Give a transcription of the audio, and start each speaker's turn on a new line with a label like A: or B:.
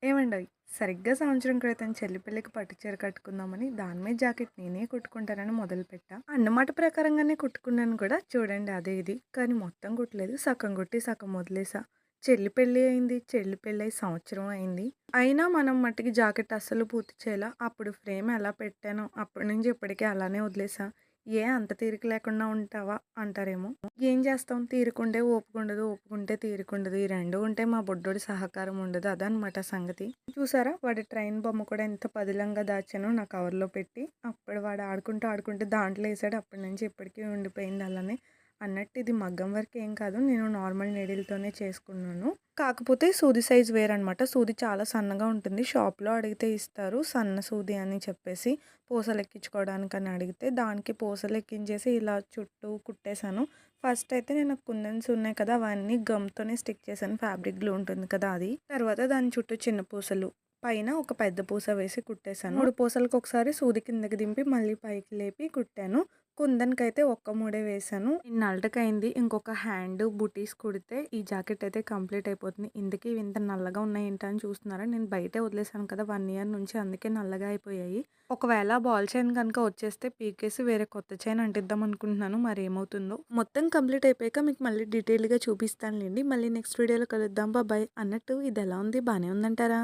A: ఏవండోయ్! సరిగ్గా సంవత్సరం క్రితం చెల్లి పెళ్ళికి పట్టు చీర కట్టుకుందామని దాని మీద జాకెట్ నేనే కుట్టుకుంటానని మొదలుపెట్టా. అన్నమాట ప్రకారంగానే కుట్టుకున్నాను కూడా. చూడండి అది ఇది. కానీ మొత్తం కుట్టలేదు. సగం కుట్టి సగం వదిలేసా. చెల్లి పెళ్లి అయింది. చెల్లి పెళ్ళయి సంవత్సరం అయింది. అయినా మనం మట్టికి జాకెట్ అస్సలు పూర్తి చేయలా. అప్పుడు ఫ్రేమ్ ఎలా పెట్టానో అప్పటి నుంచి ఇప్పటికి అలానే వదిలేసా. ఏ అంత తీరిక లేకుండా ఉంటావా అంటారేమో. ఏం చేస్తాం, తీరికుంటే ఓపికుండదు, ఓపికుంటే తీరికుండదు. ఈ 2 ఉంటే మా బుడ్డోడి సహకారం ఉండదు. అదనమాట సంగతి. చూసారా వాడి ట్రైన్ బొమ్మ కూడా ఎంత పదిలంగా దాచానో నా కవర్‌లో పెట్టి. అప్పుడు వాడు ఆడుకుంటూ, ఆడుకుంటూ దాంట్లో ఏసాడు. అప్పటి నుంచి ఇప్పటికి ఉండిపోయింది అలానే. అన్నట్టు ఇది మగ్గం వర్క్ ఏం కాదు. నేను నార్మల్ నీడిల్‌తోనే చేసుకున్నాను. కాకపోతే సూది సైజ్ వేరనమాట. సూది చాలా సన్నగా ఉంటుంది. షాప్‌లో అడిగితే ఇస్తారు. సన్న సూది అని చెప్పేసి పూసలెక్కించుకోవడానికని అడిగితే దానికి పూసలెక్కించేసి ఇలా చుట్టూ కుట్టేశాను. ఫస్ట్ అయితే నేను కుందన్స్ ఉన్నాయి కదా! అవన్నీ గమ్‌తోనే స్టిక్ చేశాను. ఫ్యాబ్రిక్ గ్లూ ఉంటుంది కదా అది. తర్వాత దాని చుట్టూ చిన్న పూసలు, పైన ఒక పెద్ద పూస వేసి కుట్టేశాను. 3 పూసలకి ఒకసారి సూది కిందకి దింపి మళ్ళీ పైకి లేపి కుట్టాను. కుందన్‌కైతే ఒక్క మూడే వేశాను. ఇన్నాళ్ళకయింది. ఇంకొక హ్యాండ్ బుటీస్ కుడితే ఈ జాకెట్ అయితే కంప్లీట్ అయిపోతుంది. ఇందుకే ఇవి ఇంత నల్లగా ఉన్నాయేంటా అని చూస్తున్నారా? నేను బయటే వదిలేసాను కదా 1 ఇయర్ నుంచి, అందుకే నల్లగా అయిపోయాయి. ఒకవేళ బాల్ చైన్ కనుక వచ్చేస్తే పీకేసి వేరే కొత్త చైన్ అంటిద్దాం అనుకుంటున్నాను. మరి ఏమవుతుందో. మొత్తం కంప్లీట్ అయిపోయాక మీకు మళ్ళీ డీటెయిల్‌గా చూపిస్తానులెండి. మళ్ళీ నెక్స్ట్ వీడియోలో కలుద్దాం. బాయ్. అన్నట్టు ఇది ఎలా ఉంది? బానే ఉందంటారా?